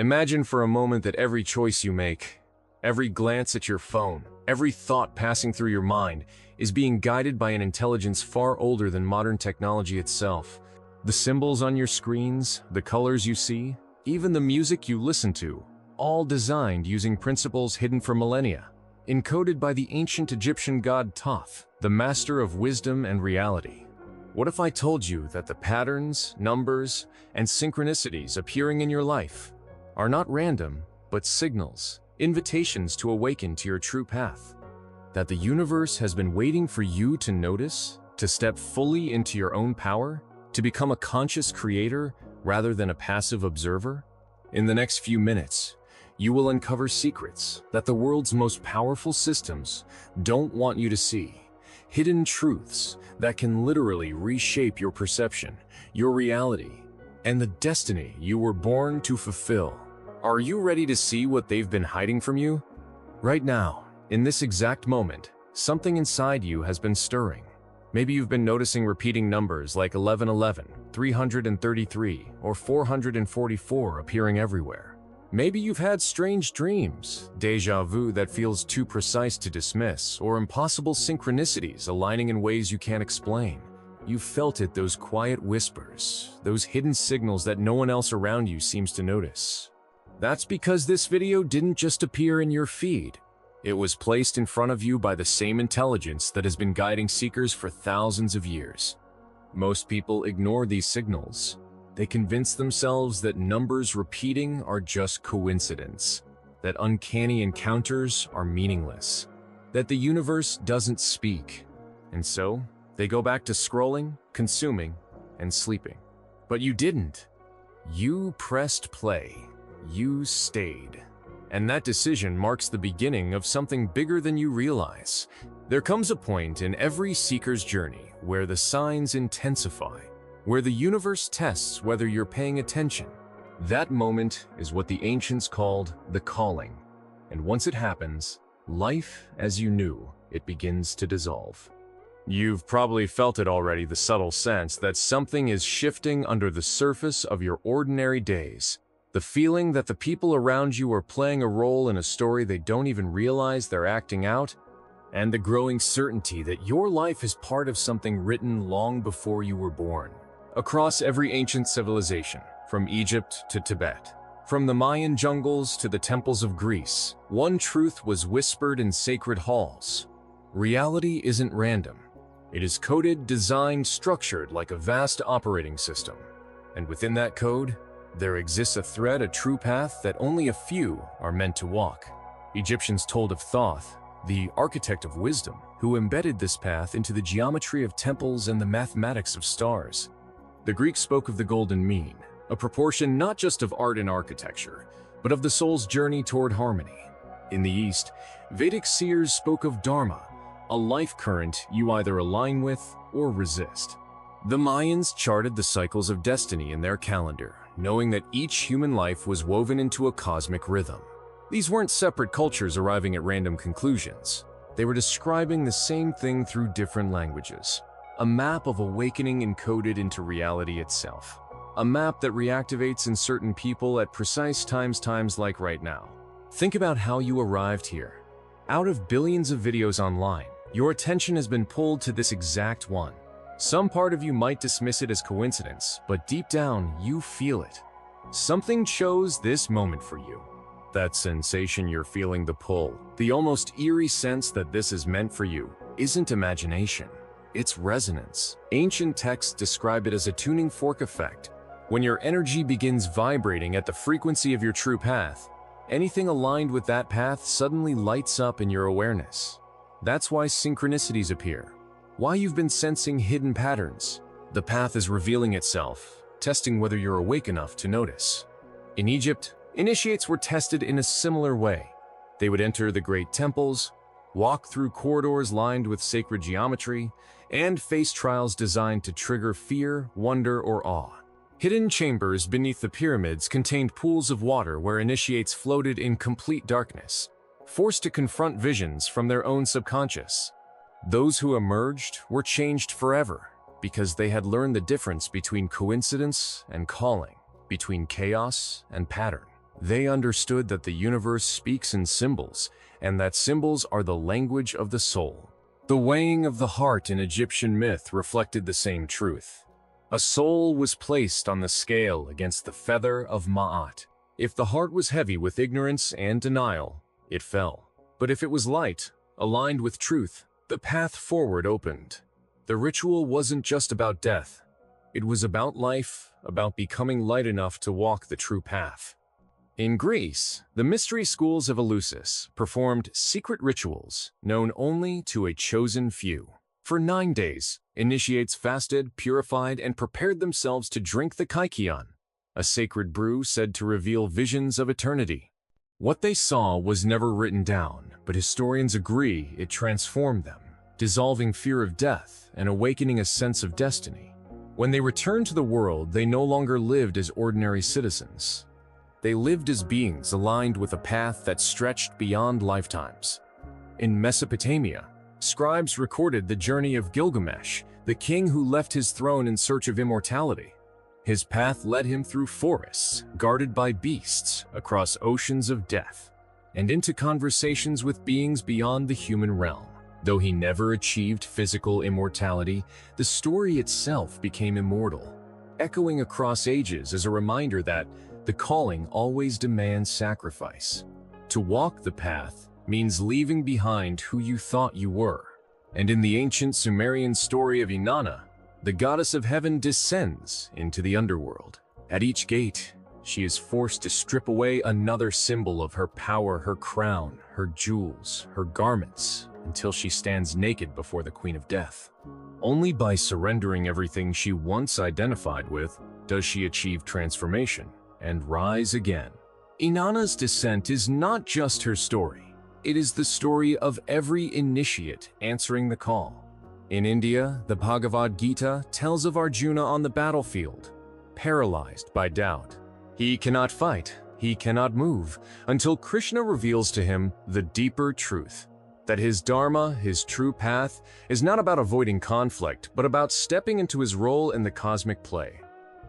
Imagine for a moment that every choice you make, every glance at your phone, every thought passing through your mind is being guided by an intelligence far older than modern technology itself. The symbols on your screens, the colors you see, even the music you listen to, all designed using principles hidden for millennia, encoded by the ancient Egyptian god Thoth, the master of wisdom and reality. What if I told you that the patterns, numbers, and synchronicities appearing in your life are not random, but signals, invitations to awaken to your true path? That the universe has been waiting for you to notice, to step fully into your own power, to become a conscious creator rather than a passive observer? In the next few minutes, you will uncover secrets that the world's most powerful systems don't want you to see. Hidden truths that can literally reshape your perception, your reality, and the destiny you were born to fulfill. Are you ready to see what they've been hiding from you? Right now, in this exact moment, something inside you has been stirring. Maybe you've been noticing repeating numbers like 1111, 333, or 444 appearing everywhere. Maybe you've had strange dreams, déjà vu that feels too precise to dismiss, or impossible synchronicities aligning in ways you can't explain. You've felt it, those quiet whispers, those hidden signals that no one else around you seems to notice. That's because this video didn't just appear in your feed. It was placed in front of you by the same intelligence that has been guiding seekers for thousands of years. Most people ignore these signals. They convince themselves that numbers repeating are just coincidence, that uncanny encounters are meaningless, that the universe doesn't speak. And so, they go back to scrolling, consuming, and sleeping. But you didn't. You pressed play. You stayed. And that decision marks the beginning of something bigger than you realize. There comes a point in every seeker's journey where the signs intensify, where the universe tests whether you're paying attention. That moment is what the ancients called the calling. And once it happens, life as you knew it begins to dissolve. You've probably felt it already, the subtle sense that something is shifting under the surface of your ordinary days. The feeling that the people around you are playing a role in a story they don't even realize they're acting out, and the growing certainty that your life is part of something written long before you were born. Across every ancient civilization, from Egypt to Tibet, from the Mayan jungles to the temples of Greece, one truth was whispered in sacred halls. Reality isn't random. It is coded, designed, structured like a vast operating system. And within that code, there exists a thread, a true path that only a few are meant to walk. Egyptians told of Thoth, the architect of wisdom, who embedded this path into the geometry of temples and the mathematics of stars. The Greeks spoke of the golden mean, a proportion not just of art and architecture, but of the soul's journey toward harmony. In the East, Vedic seers spoke of dharma, a life current you either align with or resist. The Mayans charted the cycles of destiny in their calendar, knowing that each human life was woven into a cosmic rhythm. These weren't separate cultures arriving at random conclusions. They were describing the same thing through different languages. A map of awakening encoded into reality itself. A map that reactivates in certain people at precise times like right now. Think about how you arrived here. Out of billions of videos online, your attention has been pulled to this exact one. Some part of you might dismiss it as coincidence, but deep down, you feel it. Something chose this moment for you. That sensation you're feeling, the pull, the almost eerie sense that this is meant for you, isn't imagination. It's resonance. Ancient texts describe it as a tuning fork effect. When your energy begins vibrating at the frequency of your true path, anything aligned with that path suddenly lights up in your awareness. That's why synchronicities appear. Why you've been sensing hidden patterns. The path is revealing itself, testing whether you're awake enough to notice. In Egypt, initiates were tested in a similar way. They would enter the great temples, walk through corridors lined with sacred geometry, and face trials designed to trigger fear, wonder, or awe. Hidden chambers beneath the pyramids contained pools of water where initiates floated in complete darkness, forced to confront visions from their own subconscious. Those who emerged were changed forever because they had learned the difference between coincidence and calling, between chaos and pattern. They understood that the universe speaks in symbols, and that symbols are the language of the soul. The weighing of the heart in Egyptian myth reflected the same truth. A soul was placed on the scale against the feather of Ma'at. If the heart was heavy with ignorance and denial, it fell. But if it was light, aligned with truth, the path forward opened. The ritual wasn't just about death. It was about life, about becoming light enough to walk the true path. In Greece, the mystery schools of Eleusis performed secret rituals known only to a chosen few. For 9 days, initiates fasted, purified, and prepared themselves to drink the kykeon, a sacred brew said to reveal visions of eternity. What they saw was never written down, but historians agree it transformed them, dissolving fear of death and awakening a sense of destiny. When they returned to the world, they no longer lived as ordinary citizens. They lived as beings aligned with a path that stretched beyond lifetimes. In Mesopotamia, scribes recorded the journey of Gilgamesh, the king who left his throne in search of immortality. His path led him through forests, guarded by beasts, across oceans of death, and into conversations with beings beyond the human realm. Though he never achieved physical immortality, the story itself became immortal, echoing across ages as a reminder that the calling always demands sacrifice. To walk the path means leaving behind who you thought you were. And in the ancient Sumerian story of Inanna, the goddess of heaven descends into the underworld. At each gate, she is forced to strip away another symbol of her power, her crown, her jewels, her garments, until she stands naked before the Queen of Death. Only by surrendering everything she once identified with does she achieve transformation and rise again. Inanna's descent is not just her story. It is the story of every initiate answering the call. In India, the Bhagavad Gita tells of Arjuna on the battlefield, paralyzed by doubt. He cannot fight, he cannot move, until Krishna reveals to him the deeper truth, that his dharma, his true path, is not about avoiding conflict, but about stepping into his role in the cosmic play.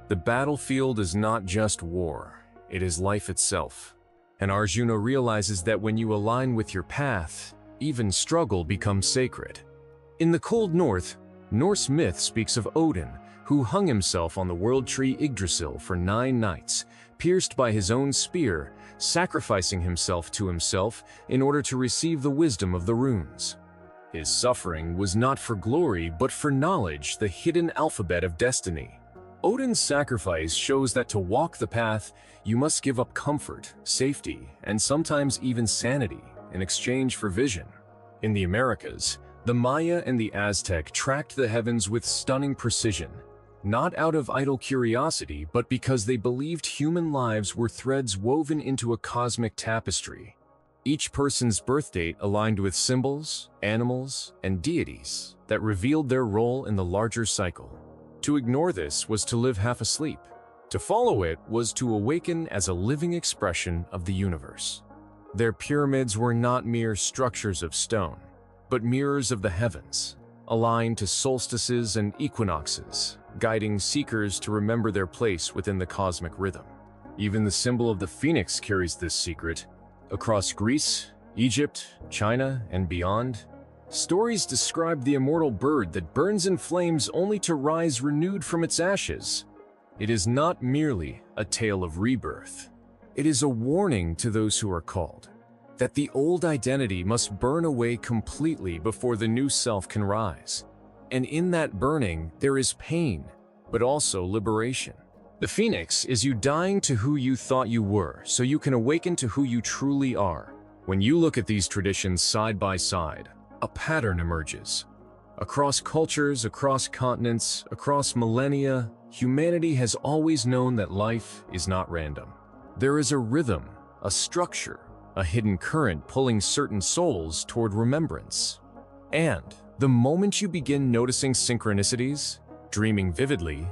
The battlefield is not just war, it is life itself. And Arjuna realizes that when you align with your path, even struggle becomes sacred. In the cold north, Norse myth speaks of Odin, who hung himself on the world tree Yggdrasil for 9 nights, pierced by his own spear, sacrificing himself to himself in order to receive the wisdom of the runes. His suffering was not for glory, but for knowledge, the hidden alphabet of destiny. Odin's sacrifice shows that to walk the path, you must give up comfort, safety, and sometimes even sanity in exchange for vision. In the Americas, the Maya and the Aztec tracked the heavens with stunning precision, not out of idle curiosity, but because they believed human lives were threads woven into a cosmic tapestry. Each person's birth date aligned with symbols, animals, and deities that revealed their role in the larger cycle. To ignore this was to live half asleep. To follow it was to awaken as a living expression of the universe. Their pyramids were not mere structures of stone, but mirrors of the heavens, aligned to solstices and equinoxes, guiding seekers to remember their place within the cosmic rhythm. Even the symbol of the phoenix carries this secret. Across Greece, Egypt, China, and beyond, stories describe the immortal bird that burns in flames only to rise renewed from its ashes. It is not merely a tale of rebirth. It is a warning to those who are called, that the old identity must burn away completely before the new self can rise. And in that burning, there is pain, but also liberation. The phoenix is you dying to who you thought you were, so you can awaken to who you truly are. When you look at these traditions side by side, a pattern emerges. Across cultures, across continents, across millennia, humanity has always known that life is not random. There is a rhythm, a structure, a hidden current pulling certain souls toward remembrance. And the moment you begin noticing synchronicities, dreaming vividly,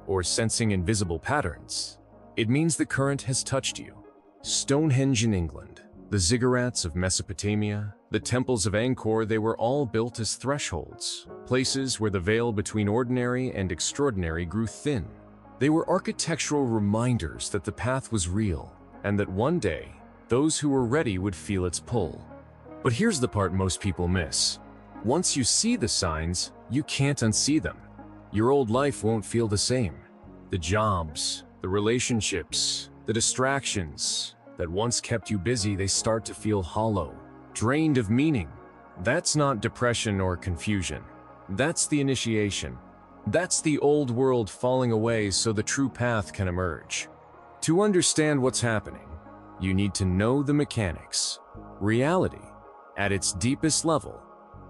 or sensing invisible patterns, it means the current has touched you. Stonehenge in England, the ziggurats of Mesopotamia, the temples of Angkor, they were all built as thresholds, places where the veil between ordinary and extraordinary grew thin. They were architectural reminders that the path was real, and that one day, those who were ready would feel its pull. But here's the part most people miss. Once you see the signs, you can't unsee them. Your old life won't feel the same. The jobs, the relationships, the distractions that once kept you busy, they start to feel hollow, drained of meaning. That's not depression or confusion. That's the initiation. That's the old world falling away so the true path can emerge. To understand what's happening, you need to know the mechanics. Reality, at its deepest level,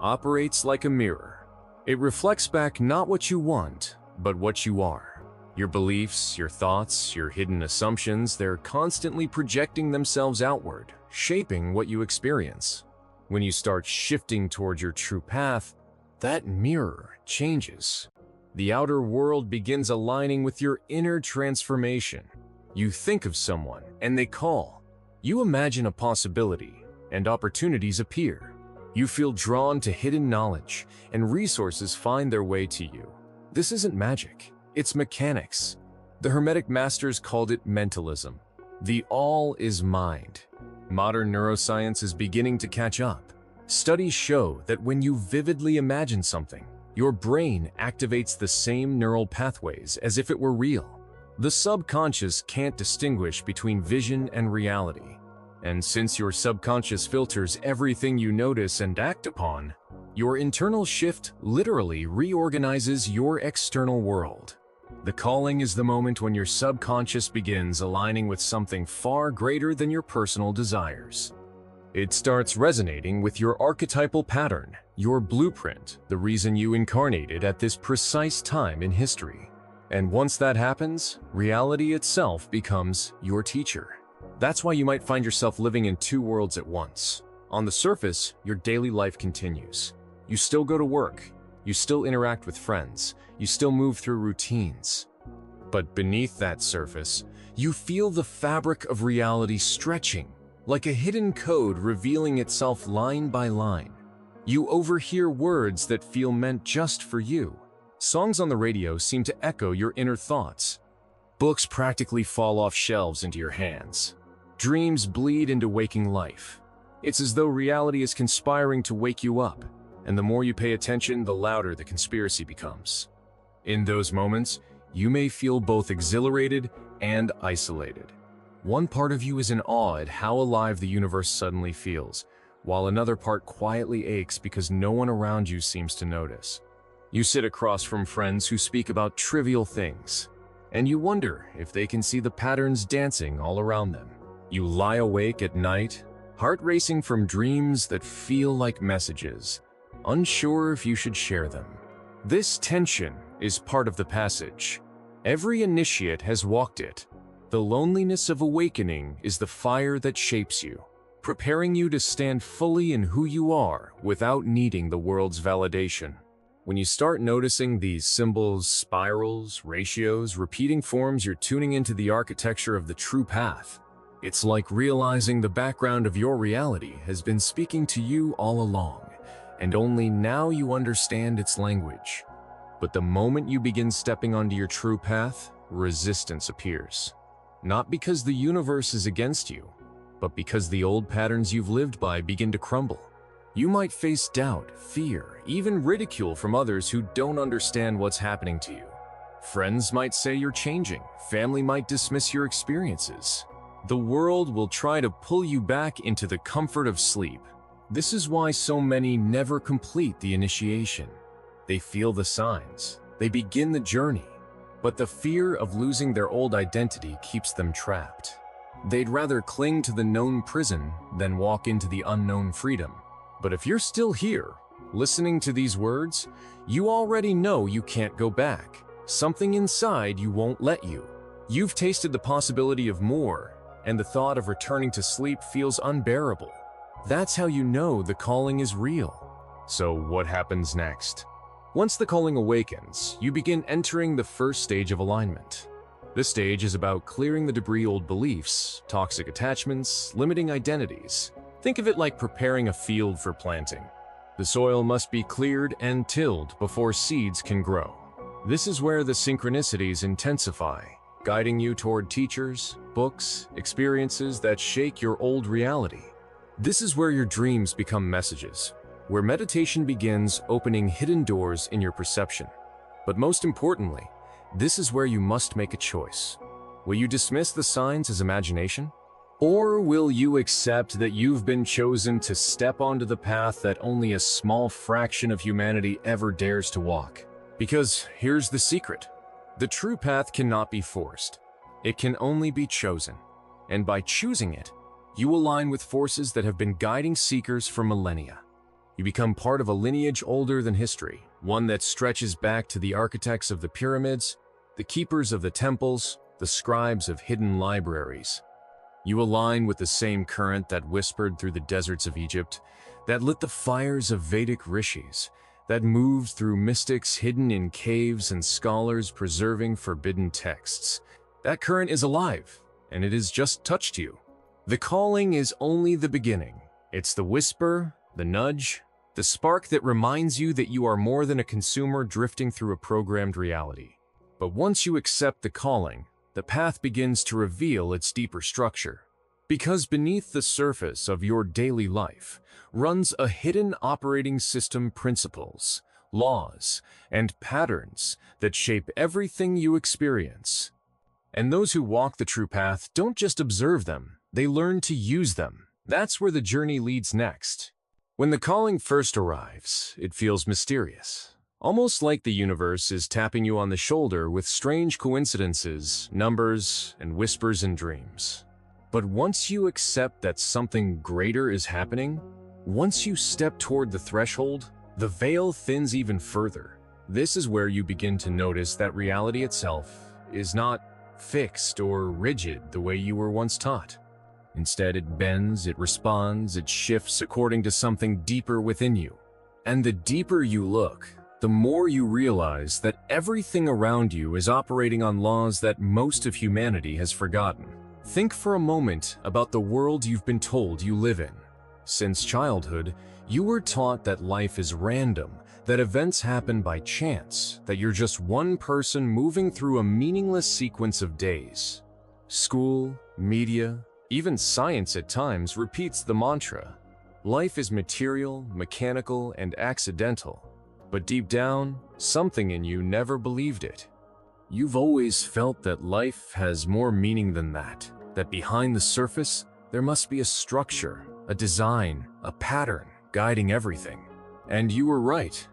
operates like a mirror. It reflects back not what you want, but what you are. Your beliefs, your thoughts, your hidden assumptions, they're constantly projecting themselves outward, shaping what you experience. When you start shifting toward your true path, that mirror changes. The outer world begins aligning with your inner transformation. You think of someone, and they call. You imagine a possibility, and opportunities appear. You feel drawn to hidden knowledge, and resources find their way to you. This isn't magic, it's mechanics. The Hermetic masters called it mentalism. The all is mind. Modern neuroscience is beginning to catch up. Studies show that when you vividly imagine something, your brain activates the same neural pathways as if it were real. The subconscious can't distinguish between vision and reality. And since your subconscious filters everything you notice and act upon, your internal shift literally reorganizes your external world. The calling is the moment when your subconscious begins aligning with something far greater than your personal desires. It starts resonating with your archetypal pattern, your blueprint, the reason you incarnated at this precise time in history. And once that happens, reality itself becomes your teacher. That's why you might find yourself living in two worlds at once. On the surface, your daily life continues. You still go to work, you still interact with friends, you still move through routines. But beneath that surface, you feel the fabric of reality stretching, like a hidden code revealing itself line by line. You overhear words that feel meant just for you. Songs on the radio seem to echo your inner thoughts. Books practically fall off shelves into your hands. Dreams bleed into waking life. It's as though reality is conspiring to wake you up, and the more you pay attention, the louder the conspiracy becomes. In those moments, you may feel both exhilarated and isolated. One part of you is in awe at how alive the universe suddenly feels, while another part quietly aches because no one around you seems to notice. You sit across from friends who speak about trivial things, and you wonder if they can see the patterns dancing all around them. You lie awake at night, heart racing from dreams that feel like messages, unsure if you should share them. This tension is part of the passage. Every initiate has walked it. The loneliness of awakening is the fire that shapes you, preparing you to stand fully in who you are without needing the world's validation. When you start noticing these symbols, spirals, ratios, repeating forms, you're tuning into the architecture of the true path. It's like realizing the background of your reality has been speaking to you all along, and only now you understand its language. But the moment you begin stepping onto your true path, resistance appears. Not because the universe is against you, but because the old patterns you've lived by begin to crumble. You might face doubt, fear, even ridicule from others who don't understand what's happening to you. Friends might say you're changing, family might dismiss your experiences. The world will try to pull you back into the comfort of sleep. This is why so many never complete the initiation. They feel the signs, they begin the journey, but the fear of losing their old identity keeps them trapped. They'd rather cling to the known prison than walk into the unknown freedom. But if you're still here, listening to these words, you already know you can't go back. Something inside you won't let you. You've tasted the possibility of more, and the thought of returning to sleep feels unbearable. That's how you know the calling is real. So what happens next? Once the calling awakens, you begin entering the first stage of alignment. This stage is about clearing the debris, old beliefs, toxic attachments, limiting identities. Think of it like preparing a field for planting. The soil must be cleared and tilled before seeds can grow. This is where the synchronicities intensify. guiding you toward teachers, books, experiences that shake your old reality. This is where your dreams become messages, where meditation begins opening hidden doors in your perception. But most importantly, this is where you must make a choice. Will you dismiss the signs as imagination? Or will you accept that you've been chosen to step onto the path that only a small fraction of humanity ever dares to walk? Because here's the secret. The true path cannot be forced. It can only be chosen. And by choosing it, you align with forces that have been guiding seekers for millennia. You become part of a lineage older than history, one that stretches back to the architects of the pyramids, the keepers of the temples, the scribes of hidden libraries. You align with the same current that whispered through the deserts of Egypt, that lit the fires of Vedic rishis, that moved through mystics hidden in caves and scholars preserving forbidden texts. That current is alive, and it has just touched you. The calling is only the beginning. It's the whisper, the nudge, the spark that reminds you that you are more than a consumer drifting through a programmed reality. But once you accept the calling, the path begins to reveal its deeper structure. Because beneath the surface of your daily life runs a hidden operating system, principles, laws, and patterns that shape everything you experience. And those who walk the true path don't just observe them, they learn to use them. That's where the journey leads next. When the calling first arrives, it feels mysterious. Almost like the universe is tapping you on the shoulder with strange coincidences, numbers, and whispers in dreams. But once you accept that something greater is happening, once you step toward the threshold, the veil thins even further. This is where you begin to notice that reality itself is not fixed or rigid the way you were once taught. Instead, it bends, it responds, it shifts according to something deeper within you. And the deeper you look, the more you realize that everything around you is operating on laws that most of humanity has forgotten. Think for a moment about the world you've been told you live in. Since childhood, you were taught that life is random, that events happen by chance, that you're just one person moving through a meaningless sequence of days. School, media, even science at times repeats the mantra. Life is material, mechanical, and accidental. But deep down, something in you never believed it. You've always felt that life has more meaning than that behind the surface, there must be a structure, a design, a pattern guiding everything. And you were right,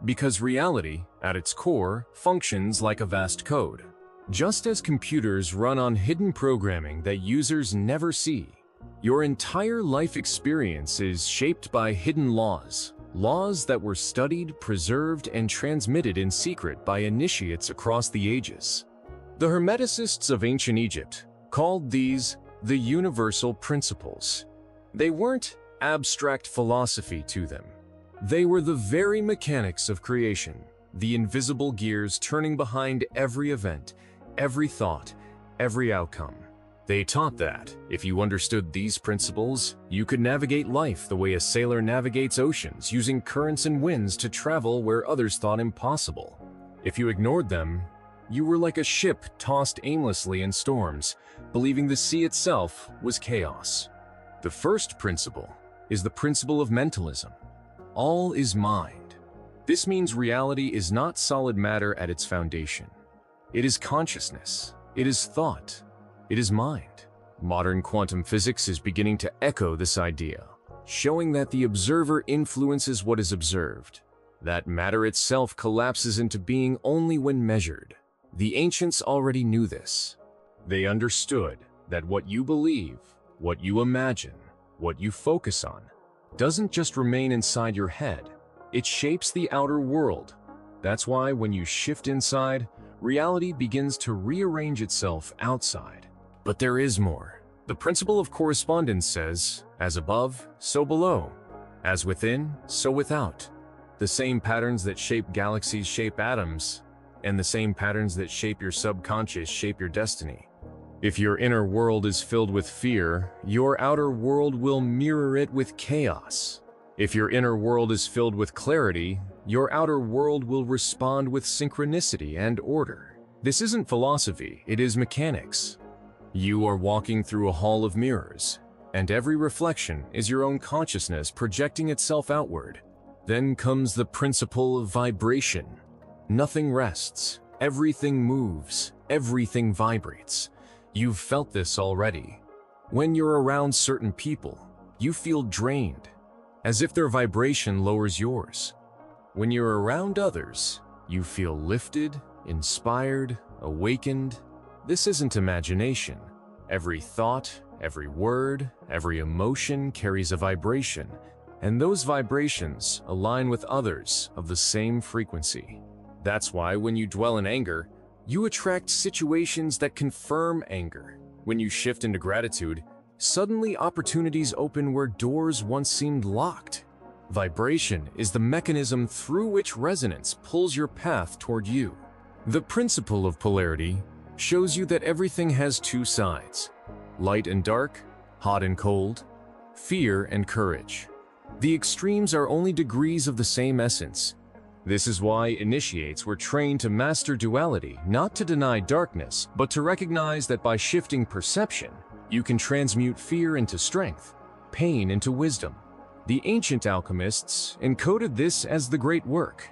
because reality, at its core, functions like a vast code. Just as computers run on hidden programming that users never see, your entire life experience is shaped by hidden laws. Laws that were studied, preserved, and transmitted in secret by initiates across the ages. The Hermeticists of ancient Egypt called these the universal principles. They weren't abstract philosophy to them. They were the very mechanics of creation, the invisible gears turning behind every event, every thought, every outcome. They taught that, if you understood these principles, you could navigate life the way a sailor navigates oceans, using currents and winds to travel where others thought impossible. If you ignored them, you were like a ship tossed aimlessly in storms, believing the sea itself was chaos. The first principle is the principle of mentalism. All is mind. This means reality is not solid matter at its foundation. It is consciousness. It is thought. It is mind. Modern quantum physics is beginning to echo this idea, showing that the observer influences what is observed, that matter itself collapses into being only when measured. The ancients already knew this. They understood that what you believe, what you imagine, what you focus on, doesn't just remain inside your head. It shapes the outer world. That's why when you shift inside, reality begins to rearrange itself outside. But there is more. The principle of correspondence says, as above, so below. As within, so without. The same patterns that shape galaxies shape atoms, and the same patterns that shape your subconscious shape your destiny. If your inner world is filled with fear, your outer world will mirror it with chaos. If your inner world is filled with clarity, your outer world will respond with synchronicity and order. This isn't philosophy, it is mechanics. You are walking through a hall of mirrors, and every reflection is your own consciousness projecting itself outward. Then comes the principle of vibration. Nothing rests, everything moves, everything vibrates. You've felt this already. When you're around certain people, you feel drained, as if their vibration lowers yours. When you're around others, you feel lifted, inspired, awakened. This isn't imagination. Every thought, every word, every emotion carries a vibration, and those vibrations align with others of the same frequency. That's why when you dwell in anger, you attract situations that confirm anger. When you shift into gratitude, suddenly opportunities open where doors once seemed locked. Vibration is the mechanism through which resonance pulls your path toward you. The principle of polarity shows you that everything has two sides: light and dark, hot and cold, fear and courage. The extremes are only degrees of the same essence. This is why initiates were trained to master duality, not to deny darkness, but to recognize that by shifting perception, you can transmute fear into strength, pain into wisdom. The ancient alchemists encoded this as the great work.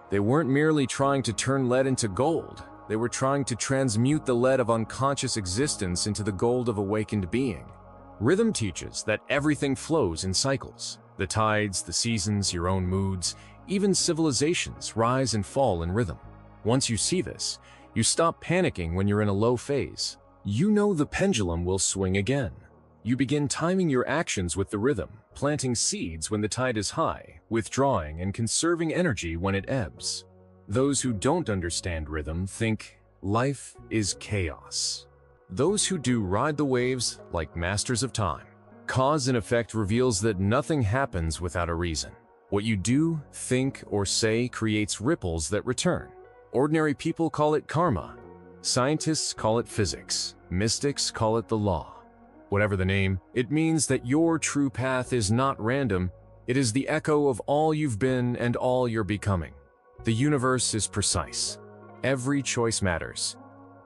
They weren't merely trying to turn lead into gold, they were trying to transmute the lead of unconscious existence into the gold of awakened being. Rhythm teaches that everything flows in cycles. The tides, the seasons, your own moods, even civilizations rise and fall in rhythm. Once you see this, you stop panicking when you're in a low phase. You know the pendulum will swing again. You begin timing your actions with the rhythm, planting seeds when the tide is high, withdrawing and conserving energy when it ebbs. Those who don't understand rhythm think life is chaos. Those who do ride the waves like masters of time. Cause and effect reveals that nothing happens without a reason. What you do, think, or say creates ripples that return. Ordinary people call it karma. Scientists call it physics. Mystics call it the law. Whatever the name, it means that your true path is not random. It is the echo of all you've been and all you're becoming. The universe is precise. Every choice matters.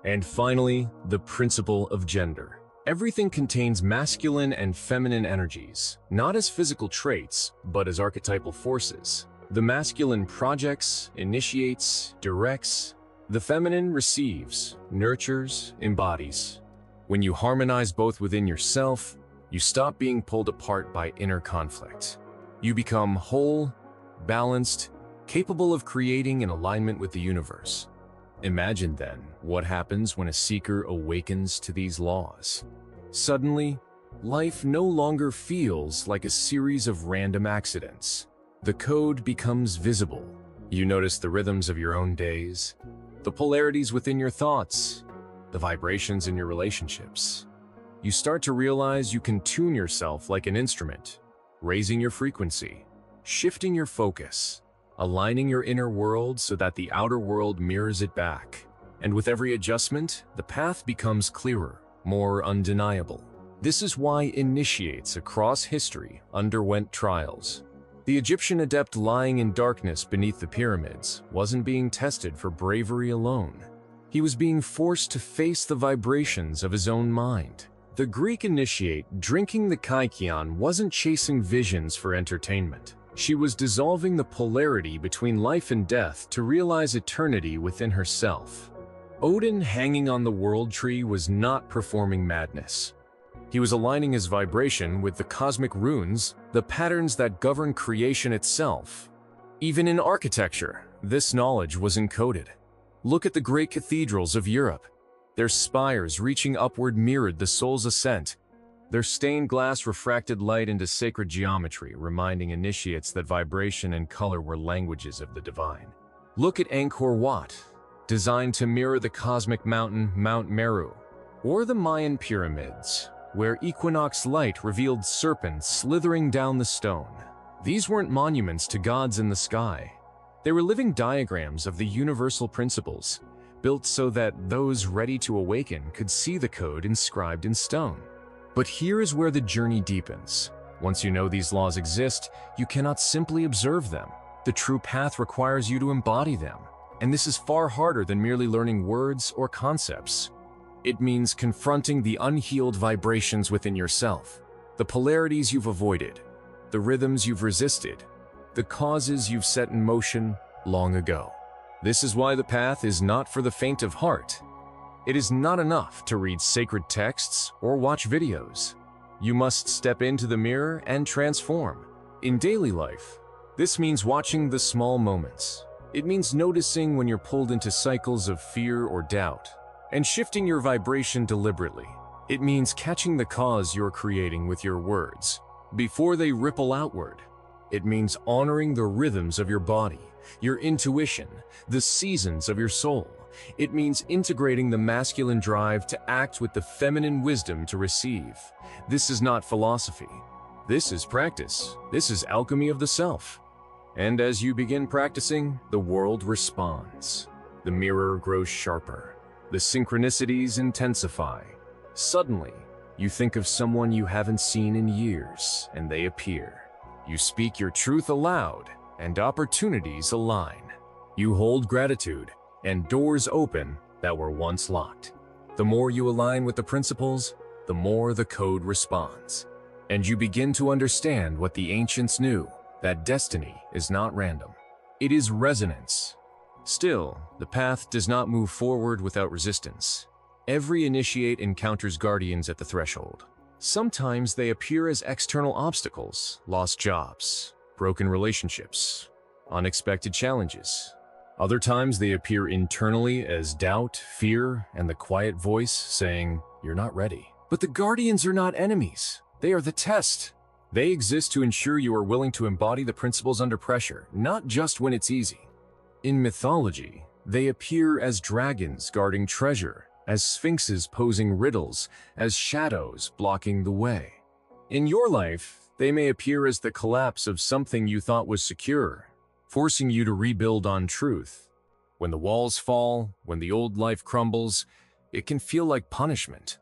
And finally, the principle of gender. Everything contains masculine and feminine energies, not as physical traits, but as archetypal forces. The masculine projects, initiates, directs. The feminine receives, nurtures, embodies. When you harmonize both within yourself, you stop being pulled apart by inner conflict. You become whole, balanced, capable of creating in alignment with the universe. Imagine then what happens when a seeker awakens to these laws. Suddenly, life no longer feels like a series of random accidents. The code becomes visible. You notice the rhythms of your own days, the polarities within your thoughts, the vibrations in your relationships. You start to realize you can tune yourself like an instrument, raising your frequency, shifting your focus, aligning your inner world so that the outer world mirrors it back. And with every adjustment, the path becomes clearer, more undeniable. This is why initiates across history underwent trials. The Egyptian adept lying in darkness beneath the pyramids wasn't being tested for bravery alone. He was being forced to face the vibrations of his own mind. The Greek initiate drinking the kykeon wasn't chasing visions for entertainment. She was dissolving the polarity between life and death to realize eternity within herself. Odin hanging on the world tree was not performing madness. He was aligning his vibration with the cosmic runes, the patterns that govern creation itself. Even in architecture, this knowledge was encoded. Look at the great cathedrals of Europe. Their spires reaching upward mirrored the soul's ascent. Their stained glass refracted light into sacred geometry, reminding initiates that vibration and color were languages of the divine. Look at Angkor Wat, designed to mirror the cosmic mountain Mount Meru, or the Mayan pyramids, where equinox light revealed serpents slithering down the stone. These weren't monuments to gods in the sky. They were living diagrams of the universal principles, built so that those ready to awaken could see the code inscribed in stone. But here is where the journey deepens. Once you know these laws exist, you cannot simply observe them. The true path requires you to embody them. And this is far harder than merely learning words or concepts. It means confronting the unhealed vibrations within yourself, the polarities you've avoided, the rhythms you've resisted, the causes you've set in motion long ago. This is why the path is not for the faint of heart. It is not enough to read sacred texts or watch videos. You must step into the mirror and transform. In daily life, this means watching the small moments. It means noticing when you're pulled into cycles of fear or doubt, and shifting your vibration deliberately. It means catching the cause you're creating with your words before they ripple outward. It means honoring the rhythms of your body, your intuition, the seasons of your soul. It means integrating the masculine drive to act with the feminine wisdom to receive. This is not philosophy. This is practice. This is alchemy of the self. And as you begin practicing, the world responds. The mirror grows sharper. The synchronicities intensify. Suddenly, you think of someone you haven't seen in years, and they appear. You speak your truth aloud, and opportunities align. You hold gratitude, and doors open that were once locked. The more you align with the principles, the more the code responds. And you begin to understand what the ancients knew, that destiny is not random. It is resonance. Still, the path does not move forward without resistance. Every initiate encounters guardians at the threshold. Sometimes they appear as external obstacles, lost jobs, broken relationships, unexpected challenges. Other times they appear internally as doubt, fear, and the quiet voice saying, "You're not ready." But the guardians are not enemies. They are the test. They exist to ensure you are willing to embody the principles under pressure, not just when it's easy. In mythology, they appear as dragons guarding treasure, as sphinxes posing riddles, as shadows blocking the way. In your life, they may appear as the collapse of something you thought was secure, forcing you to rebuild on truth. When the walls fall, when the old life crumbles, it can feel like punishment.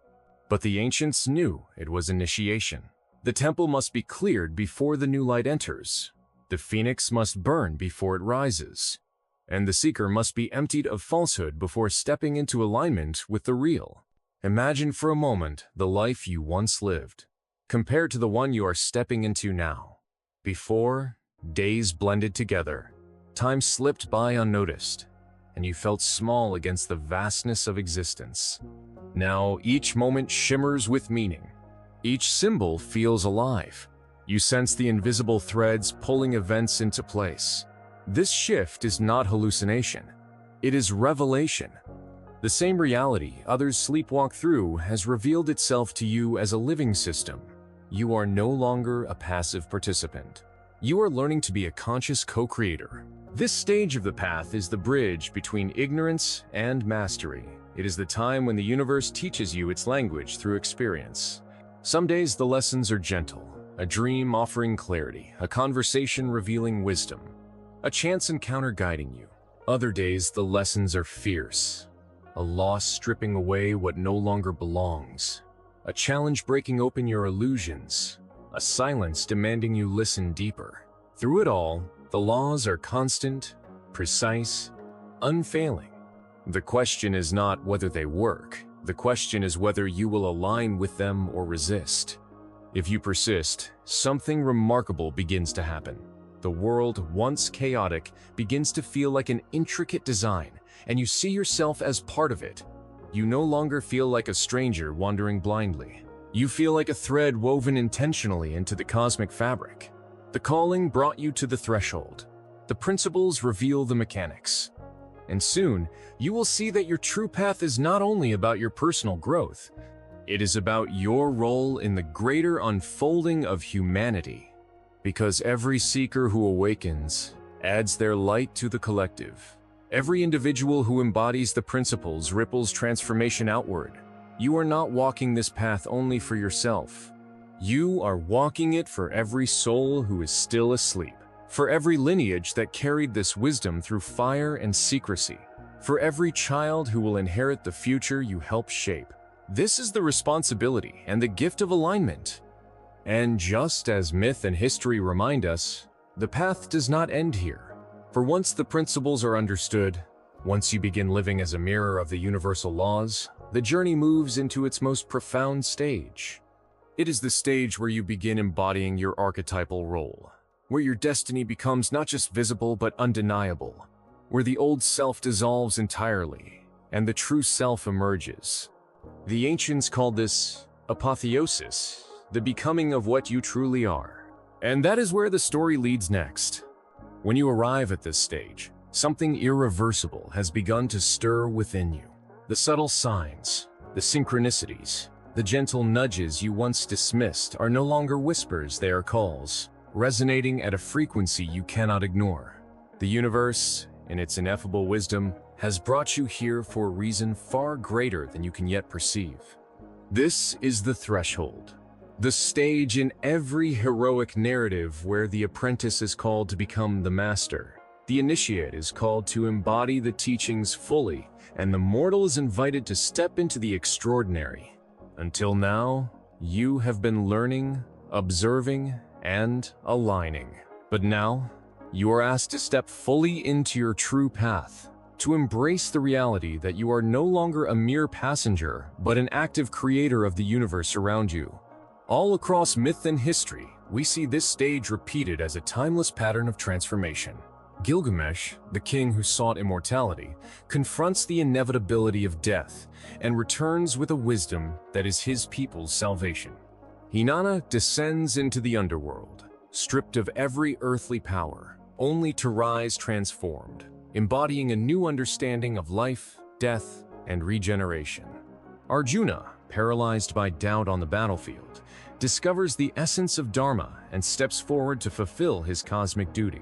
But the ancients knew it was initiation. The temple must be cleared before the new light enters. The phoenix must burn before it rises. And the seeker must be emptied of falsehood before stepping into alignment with the real. Imagine for a moment the life you once lived, compared to the one you are stepping into now. Before, days blended together, time slipped by unnoticed, and you felt small against the vastness of existence. Now, each moment shimmers with meaning. Each symbol feels alive. You sense the invisible threads pulling events into place. This shift is not hallucination. It is revelation. The same reality others sleepwalk through has revealed itself to you as a living system. You are no longer a passive participant. You are learning to be a conscious co-creator. This stage of the path is the bridge between ignorance and mastery. It is the time when the universe teaches you its language through experience. Some days the lessons are gentle, a dream offering clarity, a conversation revealing wisdom, a chance encounter guiding you. Other days the lessons are fierce, a loss stripping away what no longer belongs, a challenge breaking open your illusions, a silence demanding you listen deeper. Through it all, the laws are constant, precise, unfailing. The question is not whether they work. The question is whether you will align with them or resist. If you persist, something remarkable begins to happen. The world, once chaotic, begins to feel like an intricate design, and you see yourself as part of it. You no longer feel like a stranger wandering blindly. You feel like a thread woven intentionally into the cosmic fabric. The calling brought you to the threshold. The principles reveal the mechanics. And soon, you will see that your true path is not only about your personal growth, it is about your role in the greater unfolding of humanity. Because every seeker who awakens adds their light to the collective. Every individual who embodies the principles ripples transformation outward. You are not walking this path only for yourself. You are walking it for every soul who is still asleep. For every lineage that carried this wisdom through fire and secrecy. For every child who will inherit the future you help shape. This is the responsibility and the gift of alignment. And just as myth and history remind us, the path does not end here. For once the principles are understood, Once you begin living as a mirror of the universal laws, the journey moves into its most profound stage. It is the stage where you begin embodying your archetypal role, where your destiny becomes not just visible but undeniable, where the old self dissolves entirely and the true self emerges. The ancients called this apotheosis, the becoming of what you truly are. And that is where the story leads next. When you arrive at this stage, something irreversible has begun to stir within you. The subtle signs, the synchronicities, the gentle nudges you once dismissed are no longer whispers, they are calls, resonating at a frequency you cannot ignore. The universe, in its ineffable wisdom, has brought you here for a reason far greater than you can yet perceive. This is the threshold, the stage in every heroic narrative where the apprentice is called to become the master. The initiate is called to embody the teachings fully, and the mortal is invited to step into the extraordinary. Until now, you have been learning, observing, and aligning. But now, you are asked to step fully into your true path, to embrace the reality that you are no longer a mere passenger, but an active creator of the universe around you. All across myth and history, we see this stage repeated as a timeless pattern of transformation. Gilgamesh, the king who sought immortality, confronts the inevitability of death and returns with a wisdom that is his people's salvation. Inanna descends into the underworld, stripped of every earthly power, only to rise transformed, embodying a new understanding of life, death, and regeneration. Arjuna, paralyzed by doubt on the battlefield, discovers the essence of Dharma and steps forward to fulfill his cosmic duty.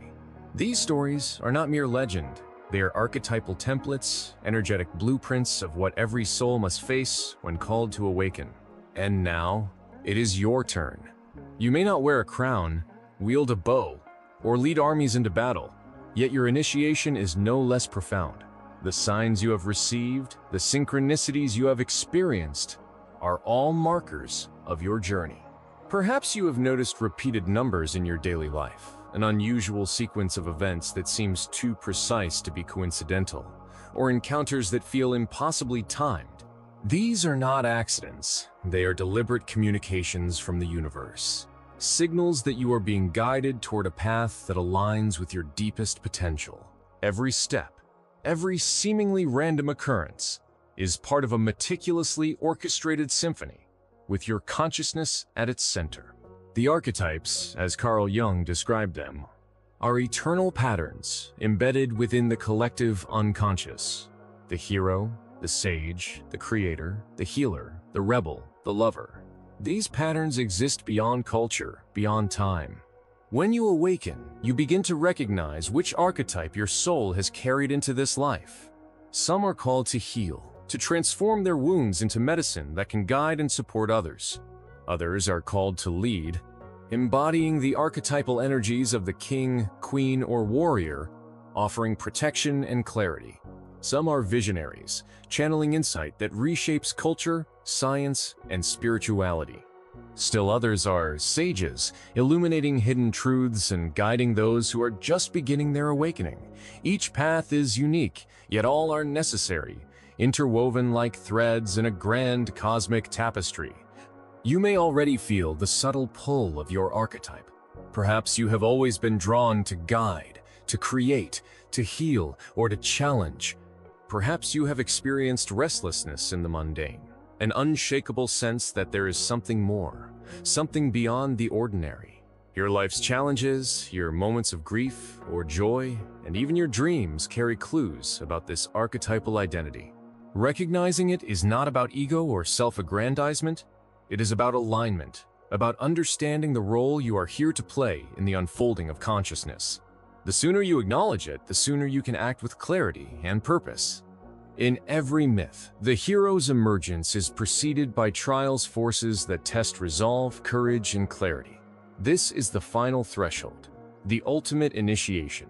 These stories are not mere legend. They are archetypal templates, energetic blueprints of what every soul must face when called to awaken. And now, it is your turn. You may not wear a crown, wield a bow, or lead armies into battle, yet your initiation is no less profound. The signs you have received, the synchronicities you have experienced, are all markers of your journey. Perhaps you have noticed repeated numbers in your daily life, an unusual sequence of events that seems too precise to be coincidental, or encounters that feel impossibly timed. These are not accidents. They are deliberate communications from the universe. Signals that you are being guided toward a path that aligns with your deepest potential. Every step, every seemingly random occurrence, is part of a meticulously orchestrated symphony, with your consciousness at its center. The archetypes, as Carl Jung described them, are eternal patterns embedded within the collective unconscious. The hero, the sage, the creator, the healer, the rebel, the lover. These patterns exist beyond culture, beyond time. When you awaken, you begin to recognize which archetype your soul has carried into this life. Some are called to heal, to transform their wounds into medicine that can guide and support others. Others are called to lead, embodying the archetypal energies of the king, queen, or warrior, offering protection and clarity. Some are visionaries, channeling insight that reshapes culture, science, and spirituality. Still others are sages, illuminating hidden truths and guiding those who are just beginning their awakening. Each path is unique, yet all are necessary, interwoven like threads in a grand cosmic tapestry. You may already feel the subtle pull of your archetype. Perhaps you have always been drawn to guide, to create, to heal, or to challenge. Perhaps you have experienced restlessness in the mundane, an unshakable sense that there is something more, something beyond the ordinary. Your life's challenges, your moments of grief or joy, and even your dreams carry clues about this archetypal identity. Recognizing it is not about ego or self-aggrandizement. It is about alignment, about understanding the role you are here to play in the unfolding of consciousness. The sooner you acknowledge it, the sooner you can act with clarity and purpose. In every myth, the hero's emergence is preceded by trials, forces that test resolve, courage, and clarity. This is the final threshold, the ultimate initiation.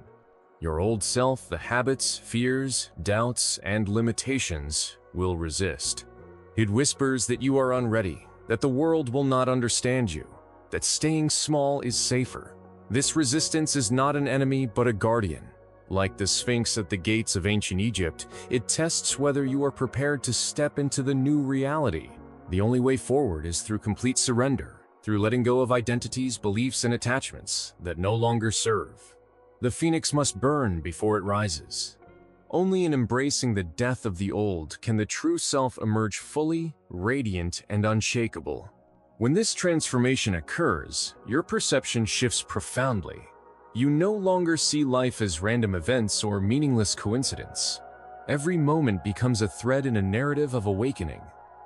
Your old self, the habits, fears, doubts, and limitations will resist. It whispers that you are unready, that the world will not understand you, that staying small is safer. This resistance is not an enemy but a guardian, Like the Sphinx at the gates of ancient Egypt, it tests whether you are prepared to step into the new reality. The only way forward is through complete surrender, through letting go of identities, beliefs, and attachments that no longer serve. The phoenix must burn before it rises. Only in embracing the death of the old can the true self emerge fully, radiant, and unshakable. When this transformation occurs, your perception shifts profoundly. You no longer see life as random events or meaningless coincidence. Every moment becomes a thread in a narrative of awakening.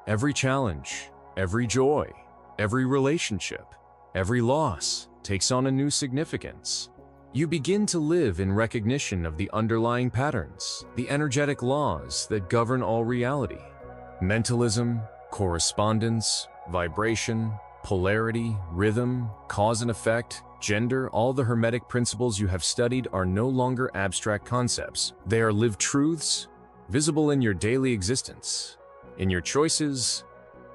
Every challenge, every joy, every relationship, every loss takes on a new significance. You begin to live in recognition of the underlying patterns, the energetic laws that govern all reality. Mentalism, correspondence, vibration, polarity, rhythm, cause and effect, gender, all the Hermetic principles you have studied are no longer abstract concepts. They are lived truths, visible in your daily existence, in your choices,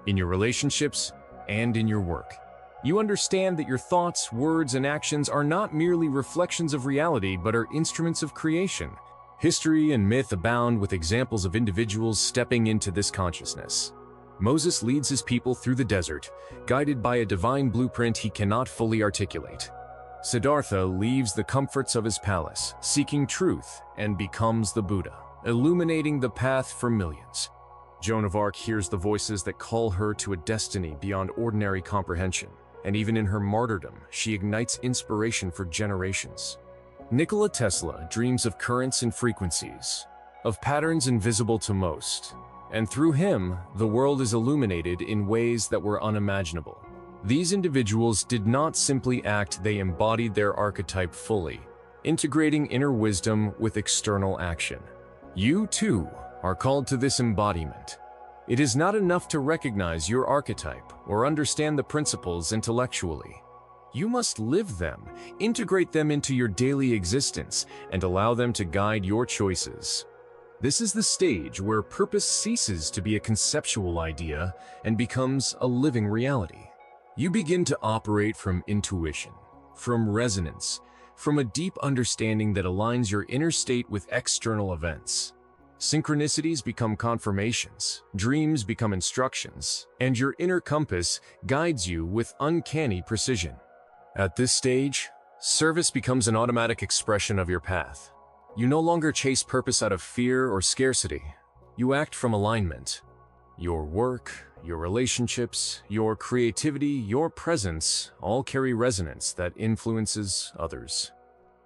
in your relationships, and in your work. You understand that your thoughts, words, and actions are not merely reflections of reality, but are instruments of creation. History and myth abound with examples of individuals stepping into this consciousness. Moses leads his people through the desert, guided by a divine blueprint he cannot fully articulate. Siddhartha leaves the comforts of his palace, seeking truth, and becomes the Buddha, illuminating the path for millions. Joan of Arc hears the voices that call her to a destiny beyond ordinary comprehension, and even in her martyrdom, she ignites inspiration for generations. Nikola Tesla dreams of currents and frequencies, of patterns invisible to most, and through him, the world is illuminated in ways that were unimaginable. These individuals did not simply act, they embodied their archetype fully, integrating inner wisdom with external action. You, too, are called to this embodiment. It is not enough to recognize your archetype or understand the principles intellectually. You must live them, integrate them into your daily existence, and allow them to guide your choices. This is the stage where purpose ceases to be a conceptual idea and becomes a living reality. You begin to operate from intuition, from resonance, from a deep understanding that aligns your inner state with external events. Synchronicities become confirmations, dreams become instructions, and your inner compass guides you with uncanny precision. At this stage, service becomes an automatic expression of your path. You no longer chase purpose out of fear or scarcity. You act from alignment. Your work, your relationships, your creativity, your presence all carry resonance that influences others.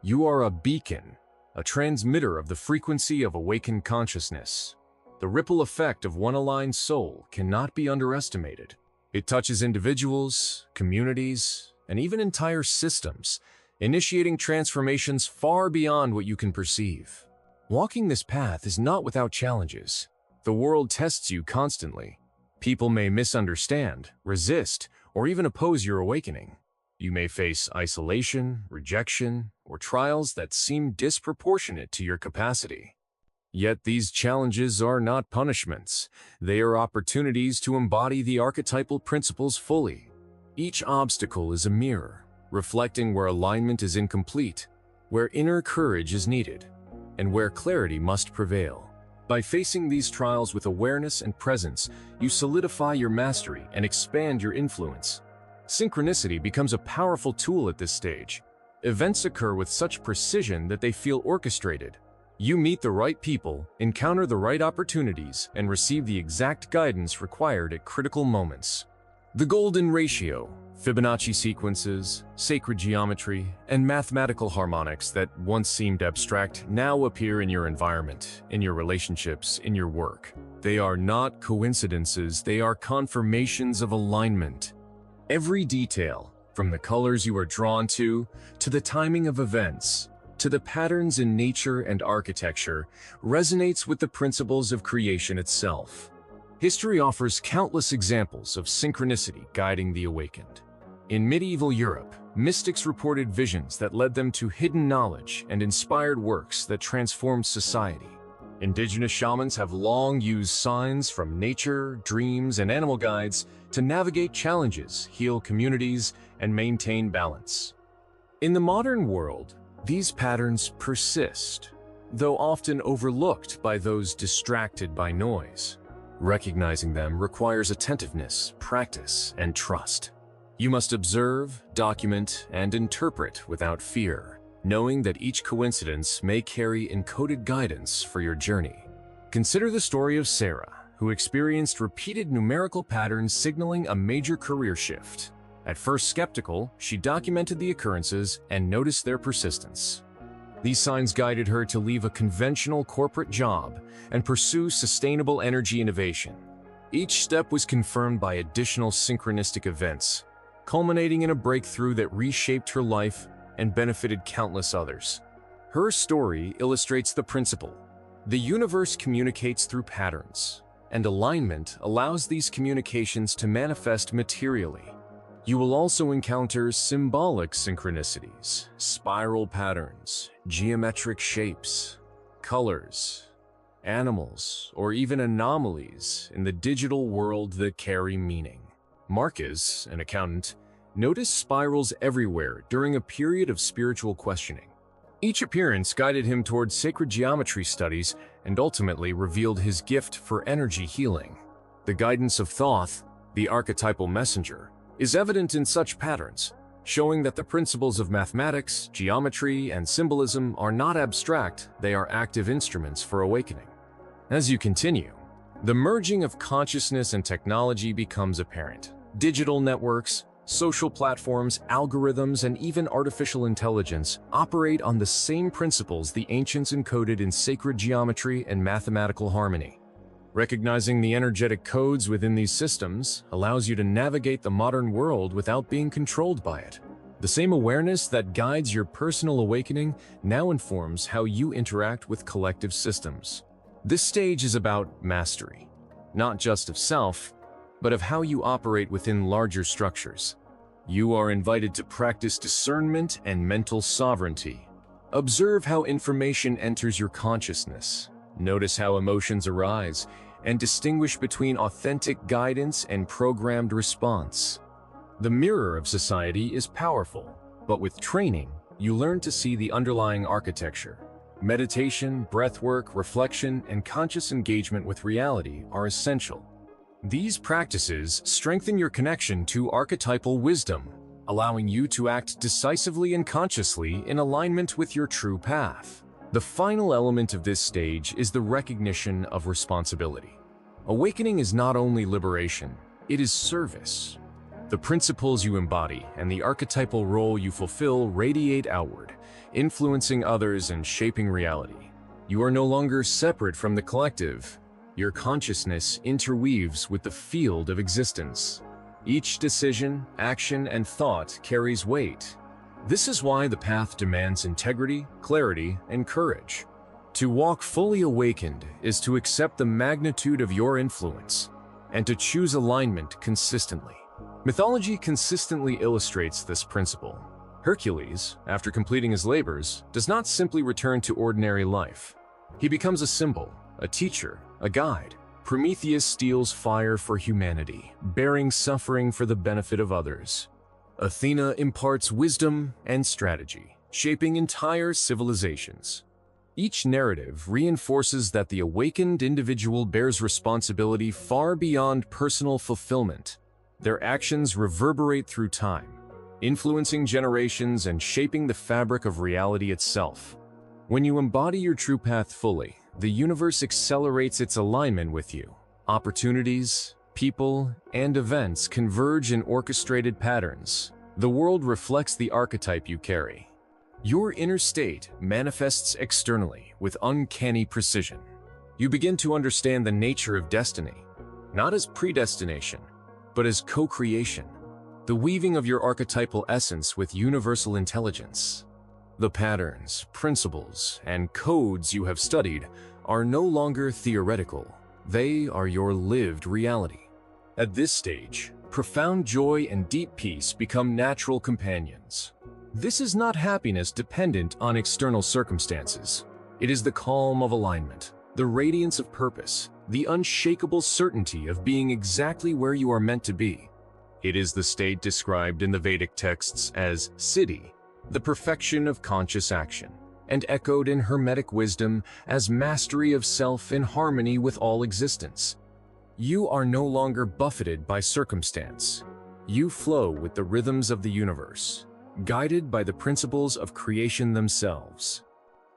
You are a beacon, a transmitter of the frequency of awakened consciousness. The ripple effect of one aligned soul cannot be underestimated. It touches individuals, communities, and even entire systems, initiating transformations far beyond what you can perceive. Walking this path is not without challenges. The world tests you constantly. People may misunderstand, resist, or even oppose your awakening. You may face isolation, rejection, or trials that seem disproportionate to your capacity. Yet these challenges are not punishments. They are opportunities to embody the archetypal principles fully. Each obstacle is a mirror, reflecting where alignment is incomplete, where inner courage is needed, and where clarity must prevail. By facing these trials with awareness and presence, you solidify your mastery and expand your influence. Synchronicity becomes a powerful tool at this stage. Events occur with such precision that they feel orchestrated. You meet the right people, encounter the right opportunities, and receive the exact guidance required at critical moments. The golden ratio, Fibonacci sequences, sacred geometry, and mathematical harmonics that once seemed abstract now appear in your environment, in your relationships, in your work. They are not coincidences, they are confirmations of alignment. Every detail, from the colors you are drawn to the timing of events, to the patterns in nature and architecture, resonates with the principles of creation itself. History offers countless examples of synchronicity guiding the awakened. In medieval Europe, mystics reported visions that led them to hidden knowledge and inspired works that transformed society. Indigenous shamans have long used signs from nature, dreams, and animal guides to navigate challenges, heal communities, and maintain balance. In the modern world, these patterns persist, though often overlooked by those distracted by noise. Recognizing them requires attentiveness, practice, and trust. You must observe, document, and interpret without fear, knowing that each coincidence may carry encoded guidance for your journey. Consider the story of Sarah, who experienced repeated numerical patterns signaling a major career shift. At first skeptical, she documented the occurrences and noticed their persistence. These signs guided her to leave a conventional corporate job and pursue sustainable energy innovation. Each step was confirmed by additional synchronistic events, culminating in a breakthrough that reshaped her life and benefited countless others. Her story illustrates the principle: the universe communicates through patterns, and alignment allows these communications to manifest materially. You will also encounter symbolic synchronicities, spiral patterns, geometric shapes, colors, animals, or even anomalies in the digital world that carry meaning. Marcus, an accountant, noticed spirals everywhere during a period of spiritual questioning. Each appearance guided him towards sacred geometry studies and ultimately revealed his gift for energy healing. The guidance of Thoth, the archetypal messenger, is evident in such patterns, showing that the principles of mathematics, geometry, and symbolism are not abstract, they are active instruments for awakening. As you continue, the merging of consciousness and technology becomes apparent. Digital networks, social platforms, algorithms, and even artificial intelligence operate on the same principles the ancients encoded in sacred geometry and mathematical harmony. Recognizing the energetic codes within these systems allows you to navigate the modern world without being controlled by it. The same awareness that guides your personal awakening now informs how you interact with collective systems. This stage is about mastery, not just of self, but of how you operate within larger structures. You are invited to practice discernment and mental sovereignty. Observe how information enters your consciousness. Notice how emotions arise, and distinguish between authentic guidance and programmed response. The mirror of society is powerful, but with training, you learn to see the underlying architecture. Meditation, breathwork, reflection, and conscious engagement with reality are essential. These practices strengthen your connection to archetypal wisdom, allowing you to act decisively and consciously in alignment with your true path. The final element of this stage is the recognition of responsibility. Awakening is not only liberation, it is service. The principles you embody and the archetypal role you fulfill radiate outward, influencing others and shaping reality. You are no longer separate from the collective. Your consciousness interweaves with the field of existence. Each decision, action, and thought carries weight. This is why the path demands integrity, clarity, and courage. To walk fully awakened is to accept the magnitude of your influence and to choose alignment consistently. Mythology consistently illustrates this principle. Hercules, after completing his labors, does not simply return to ordinary life. He becomes a symbol, a teacher, a guide. Prometheus steals fire for humanity, bearing suffering for the benefit of others. Athena imparts wisdom and strategy, shaping entire civilizations. Each narrative reinforces that the awakened individual bears responsibility far beyond personal fulfillment. Their actions reverberate through time, influencing generations and shaping the fabric of reality itself. When you embody your true path fully, the universe accelerates its alignment with you. Opportunities, people, and events converge in orchestrated patterns. The world reflects the archetype you carry. Your inner state manifests externally with uncanny precision. You begin to understand the nature of destiny, not as predestination, but as co-creation, the weaving of your archetypal essence with universal intelligence. The patterns, principles, and codes you have studied are no longer theoretical. They are your lived reality. At this stage, profound joy and deep peace become natural companions. This is not happiness dependent on external circumstances. It is the calm of alignment, the radiance of purpose, the unshakable certainty of being exactly where you are meant to be. It is the state described in the Vedic texts as siddhi, the perfection of conscious action. and echoed in Hermetic wisdom as mastery of self in harmony with all existence. You are no longer buffeted by circumstance. You flow with the rhythms of the universe, guided by the principles of creation themselves.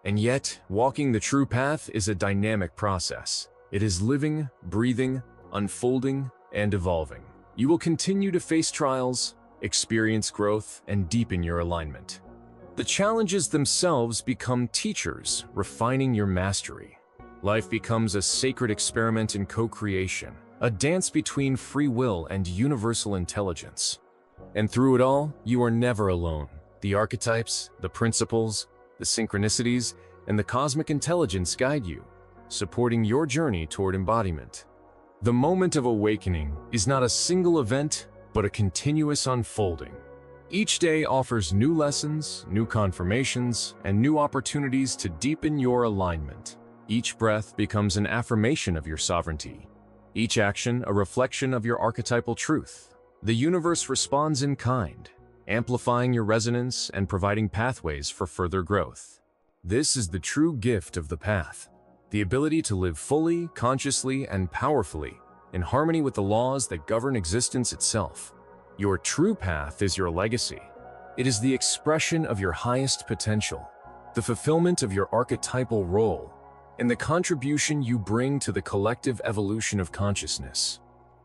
And yet, walking the true path is a dynamic process. It is living, breathing, unfolding, and evolving. You will continue to face trials, experience growth, and deepen your alignment. The challenges themselves become teachers, refining your mastery. Life becomes a sacred experiment in co-creation, a dance between free will and universal intelligence. And through it all, you are never alone. The archetypes, the principles, the synchronicities, and the cosmic intelligence guide you, supporting your journey toward embodiment. The moment of awakening is not a single event, but a continuous unfolding. Each day offers new lessons, new confirmations, and new opportunities to deepen your alignment. Each breath becomes an affirmation of your sovereignty. Each action a reflection of your archetypal truth. The universe responds in kind, amplifying your resonance and providing pathways for further growth. This is the true gift of the path, the ability to live fully, consciously, and powerfully in harmony with the laws that govern existence itself. Your true path is your legacy. It is the expression of your highest potential, the fulfillment of your archetypal role, and the contribution you bring to the collective evolution of consciousness.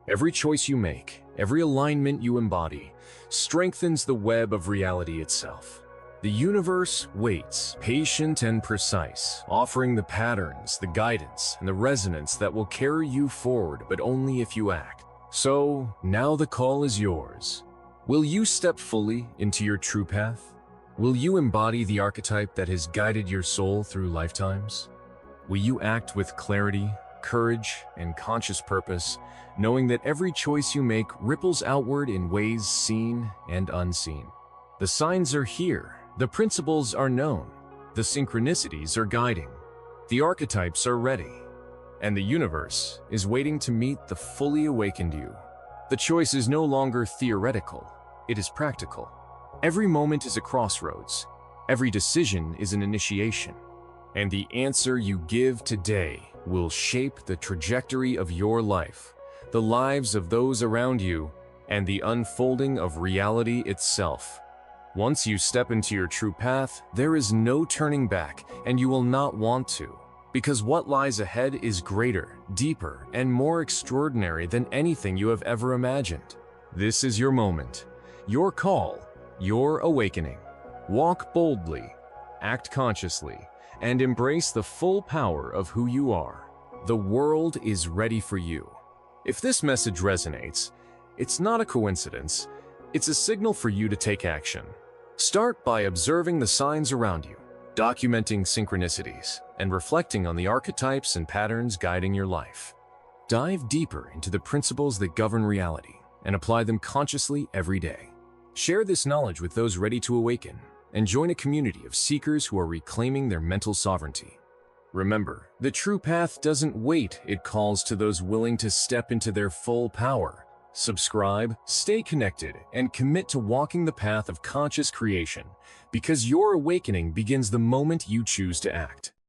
Every choice you make, every alignment you embody, strengthens the web of reality itself. The universe waits, patient and precise, offering the patterns, the guidance, and the resonance that will carry you forward, but only if you act. So, now the call is yours. Will you step fully into your true path? Will you embody the archetype that has guided your soul through lifetimes? Will you act with clarity, courage, and conscious purpose, knowing that every choice you make ripples outward in ways seen and unseen? The signs are here, the principles are known, the synchronicities are guiding, the archetypes are ready, and the universe is waiting to meet the fully awakened you. The choice is no longer theoretical, it is practical. Every moment is a crossroads, every decision is an initiation, and the answer you give today will shape the trajectory of your life, the lives of those around you, and the unfolding of reality itself. Once you step into your true path, there is no turning back, and you will not want to, because what lies ahead is greater, deeper, and more extraordinary than anything you have ever imagined. This is your moment, your call, your awakening. Walk boldly, act consciously, and embrace the full power of who you are. The world is ready for you. If this message resonates, it's not a coincidence, it's a signal for you to take action. Start by observing the signs around you, documenting synchronicities, and reflecting on the archetypes and patterns guiding your life. Dive deeper into the principles that govern reality and apply them consciously every day. Share this knowledge with those ready to awaken, and join a community of seekers who are reclaiming their mental sovereignty. Remember, the true path doesn't wait, it calls to those willing to step into their full power. Subscribe, stay connected, and commit to walking the path of conscious creation, because your awakening begins the moment you choose to act.